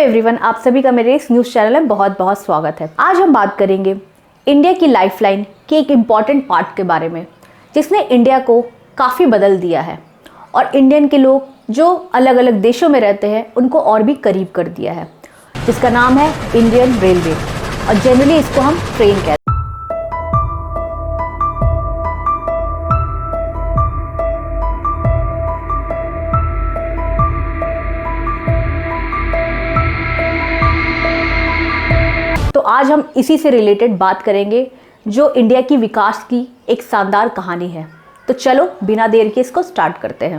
Everyone, आप सभी का मेरे इस न्यूज़ चैनल में बहुत बहुत स्वागत है। आज हम बात करेंगे इंडिया की लाइफलाइन के एक इम्पॉर्टेंट पार्ट के बारे में, जिसने इंडिया को काफ़ी बदल दिया है और इंडियन के लोग जो अलग अलग देशों में रहते हैं उनको और भी करीब कर दिया है, जिसका नाम है इंडियन रेलवे और जनरली इसको हम ट्रेन कहते हैं। तो आज हम इसी से रिलेटेड बात करेंगे जो इंडिया की विकास की एक शानदार कहानी है। तो चलो बिना देर के इसको स्टार्ट करते हैं।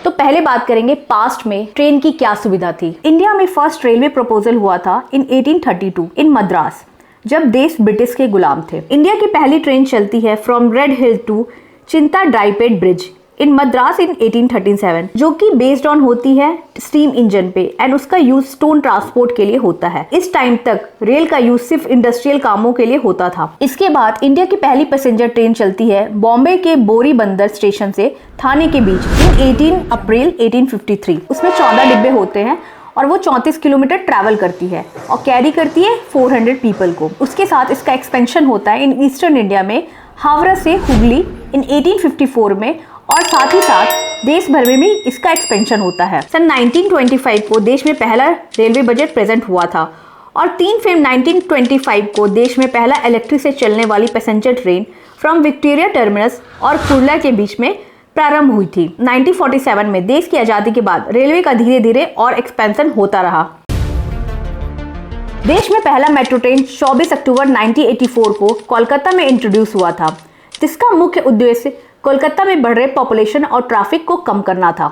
तो पहले बात करेंगे पास्ट में ट्रेन की क्या सुविधा थी। इंडिया में फर्स्ट रेलवे प्रपोजल हुआ था इन 1832 इन मद्रास, जब देश ब्रिटिश के गुलाम थे। इंडिया की पहली ट्रेन चलती है फ्रॉम रेड हिल टू चिंता ड्राईपेट ब्रिज इन मद्रास इन 1837, जो कि बेस्ड ऑन होती है स्टीम इंजन पे एंड उसका यूज स्टोन ट्रांसपोर्ट के लिए होता है। इस टाइम तक रेल का यूज सिर्फ इंडस्ट्रियल कामों के लिए होता था। इसके बाद इंडिया की पहली पैसेंजर ट्रेन चलती है बॉम्बे के बोरी बंदर स्टेशन से थाने के बीच इन 18 अप्रैल 1853। उसमें 14 डिब्बे होते हैं और वो 34 किलोमीटर ट्रैवल करती है और कैरी करती है 400 पीपल को। उसके साथ इसका एक्सपेंशन होता है इन ईस्टर्न इंडिया में हावड़ा से हुगली इन 1854 में, और साथ ही साथ देश भर में भी इसका एक्सपेंशन होता है। सन 1925 को देश में पहला रेलवे बजट प्रेजेंट हुआ था और 3 फरवरी 1925 को देश में पहला इलेक्ट्रिक से चलने वाली passenger train from Victoria terminus और कुर्ला के बीच में प्रारंभ हुई थी। 1947 में देश की आज़ादी के बाद रेलवे का धीरे धीरे और एक्सपेंशन होता रहा। देश में पहला मेट्रो ट्रेन 24 अक्टूबर 1984 को कोलकाता में इंट्रोड्यूस हुआ था, जिसका मुख्य उद्देश्य कोलकाता में बढ़ रहे पॉपुलेशन और ट्रैफिक को कम करना था।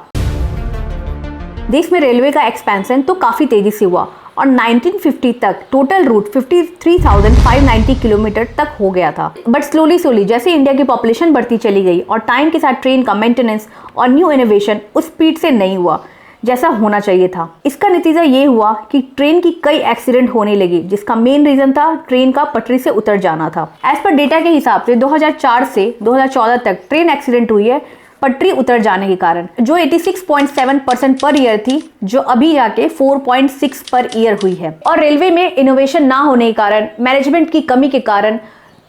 देश में रेलवे का एक्सपेंशन तो काफी तेजी से हुआ और 1950 तक टोटल रूट 53,590 किलोमीटर तक हो गया था। बट स्लोली जैसे इंडिया की पॉपुलेशन बढ़ती चली गई और टाइम के साथ ट्रेन का मेंटेनेंस और न्यू इनोवेशन उस स्पीड से नहीं हुआ जैसा होना चाहिए था। इसका नतीजा ये हुआ कि ट्रेन की कई एक्सीडेंट होने लगी, जिसका मेन रीजन था ट्रेन का पटरी से उतर जाना था। एज पर डेटा के हिसाब से 2004 से 2014 तक ट्रेन एक्सीडेंट हुई है पटरी उतर जाने के कारण, जो 86.7% पर ईयर थी, जो अभी जाके 4.6 पर ईयर हुई है। और रेलवे में इनोवेशन ना होने के कारण, मैनेजमेंट की कमी के कारण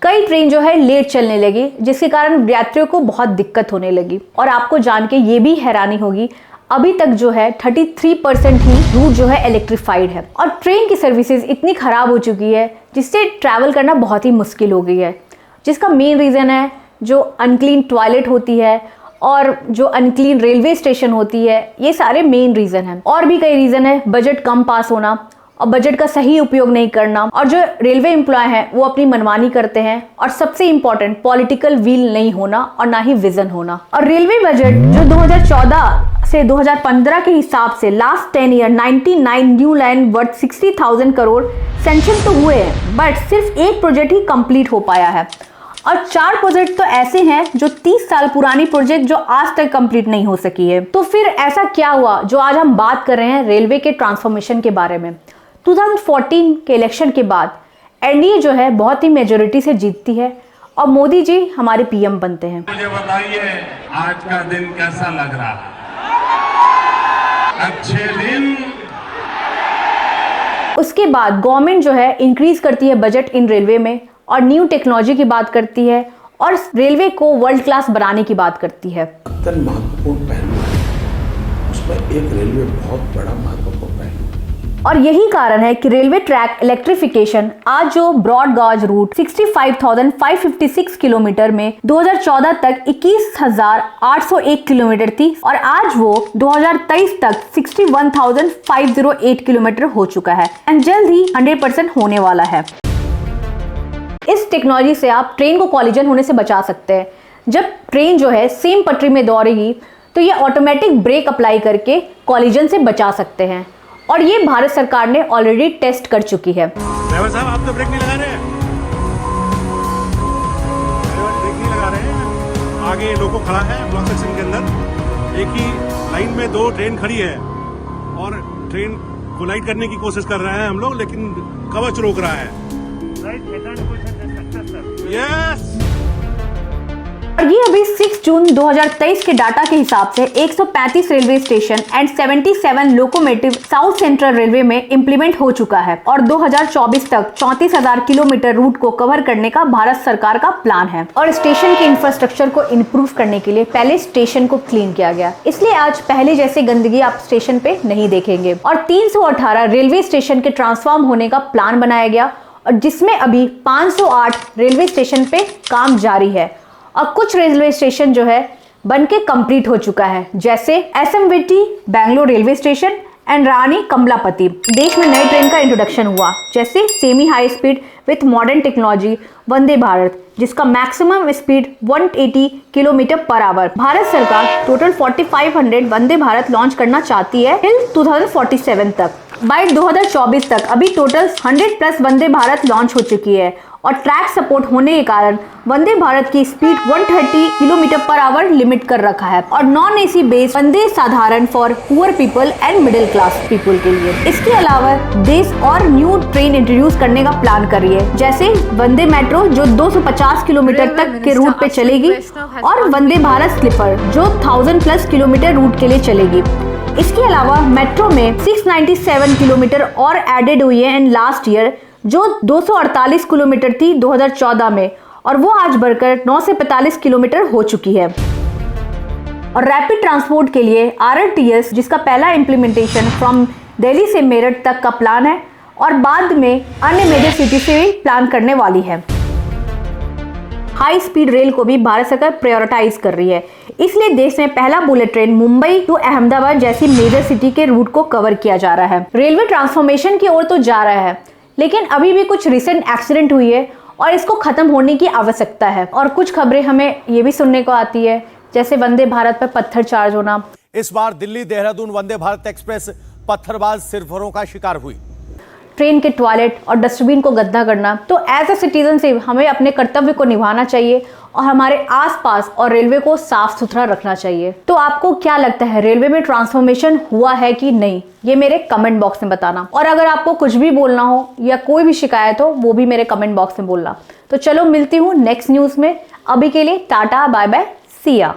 कई ट्रेन जो है लेट चलने लगी, जिसके कारण यात्रियों को बहुत दिक्कत होने लगी। और आपको जान के ये भी हैरानी होगी, अभी तक जो है 33% ही रूट जो है इलेक्ट्रिफाइड है और ट्रेन की सर्विसेज इतनी खराब हो चुकी है जिससे ट्रैवल करना बहुत ही मुश्किल हो गई है। जिसका मेन रीज़न है जो अनक्लीन टॉयलेट होती है और जो अनक्लीन रेलवे स्टेशन होती है, ये सारे मेन रीज़न हैं। और भी कई रीज़न है, बजट कम पास होना और बजट का सही उपयोग नहीं करना, और जो रेलवे एम्प्लॉय हैं वो अपनी मनमानी करते हैं, और सबसे इम्पोर्टेंट पॉलिटिकल विल नहीं होना और ना ही विजन होना। और रेलवे बजट जो 2014 से 2015 के हिसाब से last 10 year 99 new line worth 60,000 crore sanction तो हुए हैं, बट सिर्फ एक प्रोजेक्ट ही कंप्लीट हो पाया है और 4 प्रोजेक्ट तो ऐसे हैं जो 30 साल पुरानी प्रोजेक्ट जो आज तक कंप्लीट नहीं हो सकी है। तो फिर ऐसा क्या हुआ जो आज हम बात कर रहे हैं रेलवे के ट्रांसफॉर्मेशन के बारे में। 2014 के इलेक्शन के बाद एनडीए जो है बहुत ही मेजोरिटी से जीतती है और मोदी जी हमारे पीएम बनते हैं। मुझे बताइए आज का दिन कैसा लग रहा है? अच्छे दिन। उसके बाद गवर्नमेंट जो है इंक्रीज करती है बजट इन रेलवे में और न्यू टेक्नोलॉजी की बात करती है और रेलवे को वर्ल्ड क्लास बनाने की बात करती है। अत्यंत महत्वपूर्ण पहलू है, उसमें एक रेलवे बहुत बड़ा महत्वपूर्ण पहलू। और यही कारण है कि रेलवे ट्रैक इलेक्ट्रिफिकेशन आज जो ब्रॉड गॉज रूट 65,556 किलोमीटर में 2014 तक 21,801 किलोमीटर थी और आज वो 2023 तक 61,508 किलोमीटर हो चुका है एंड जल्द ही 100% होने वाला है। इस टेक्नोलॉजी से आप ट्रेन को कॉलिजन होने से बचा सकते हैं। जब ट्रेन जो है सेम पटरी में दौड़ेगी तो ये ऑटोमेटिक ब्रेक अप्लाई करके कॉलिजन से बचा सकते हैं और ये भारत सरकार ने ऑलरेडी टेस्ट कर चुकी है। ड्राइवर साहब, आप तो ब्रेक नहीं लगा रहे हैं। ड्राइवर ब्रेक नहीं लगा रहे हैं। आगे लोको खड़ा है ब्लॉक सेक्शन के अंदर, एक ही लाइन में 2 ट्रेन खड़ी है और ट्रेन कोलाइड करने की कोशिश कर रहे हैं हम लोग, लेकिन कवच रोक रहा है। यस। और ये अभी 6 जून 2023 के डाटा के हिसाब से 135 railway station and 77 locomotive south central railway में इंप्लीमेंट हो चुका है और 2024 तक 34,000 किलोमीटर रूट को कवर करने का भारत सरकार का प्लान है। और स्टेशन के इंफ्रास्ट्रक्चर को इम्प्रूव करने के लिए पहले स्टेशन को क्लीन किया गया, इसलिए आज पहले जैसे गंदगी आप स्टेशन पे नहीं देखेंगे। और 318 रेलवे स्टेशन के ट्रांसफॉर्म होने का प्लान बनाया गया और जिसमें अभी 508 रेलवे स्टेशन पे काम जारी है और कुछ रेलवे स्टेशन जो है बनके कंप्लीट हो चुका है, जैसे SMVT Bangalore railway station and Rani Kamlapati. देश में नई ट्रेन का इंट्रोडक्शन हुआ, जैसे semi high speed with modern technology Vande Bharat, जिसका maximum speed 180 kilometre per hour. Bharat सरकार टोटल 4500 वंदे भारत लॉन्च करना चाहती है टिल 2047 तक। बाय 2024 तक अभी टोटल 100+ वंदे भारत लॉन्च हो चुकी है और ट्रैक सपोर्ट होने के कारण वंदे भारत की speed 130 kilometre per hour limit कर रखा है और नॉन एसी बेस वंदे साधारण for poor people and middle class people के लिए। इसके अलावा देश और न्यू ट्रेन इंट्रोड्यूस करने का प्लान कर रही है, जैसे वंदे मेट्रो जो 250 किलोमीटर तक के रूट पे चलेगी और वंदे भारत स्लीपर जो 1000+ किलोमीटर रूट के लिए चलेगी। इसके अलावा मेट्रो में 697 किलोमीटर और एडेड हुई है इन लास्ट ईयर, जो 248 किलोमीटर थी 2014 में और वो आज बढ़कर 9 से 45 किलोमीटर हो चुकी है। और रैपिड ट्रांसपोर्ट के लिए RRTS, जिसका पहला इम्प्लीमेंटेशन फ्रॉम दिल्ली से मेरठ तक का प्लान है और बाद में अन्य मेजर सिटी से भी प्लान करने वाली है। हाई स्पीड रेल को भी भारत सरकार प्रायोरिटाइज कर रही है, इसलिए देश में पहला bullet train Mumbai to Ahmedabad जैसी मेजर सिटी के रूट को कवर किया जा रहा है। रेलवे ट्रांसफॉर्मेशन की ओर तो जा रहा है, लेकिन अभी भी कुछ रिसेंट एक्सीडेंट हुई है और इसको खत्म होने की आवश्यकता है। और कुछ खबरें हमें ये भी सुनने को आती है, जैसे वंदे भारत पर पत्थर चार्ज होना। इस बार दिल्ली देहरादून वंदे भारत एक्सप्रेस पत्थरबाज सिरफरों का शिकार हुई। ट्रेन के टॉयलेट और डस्टबिन को गंदा करना। तो एज अ सिटीजनशिप हमें अपने कर्तव्य को निभाना चाहिए और हमारे आसपास और रेलवे को साफ सुथरा रखना चाहिए। तो आपको क्या लगता है, रेलवे में ट्रांसफॉर्मेशन हुआ है कि नहीं, ये मेरे कमेंट बॉक्स में बताना। और अगर आपको कुछ भी बोलना हो या कोई भी शिकायत हो, वो भी मेरे कमेंट बॉक्स में बोलना। तो चलो मिलती हूँ नेक्स्ट न्यूज में। अभी के लिए टाटा, बाय बाय, सी या।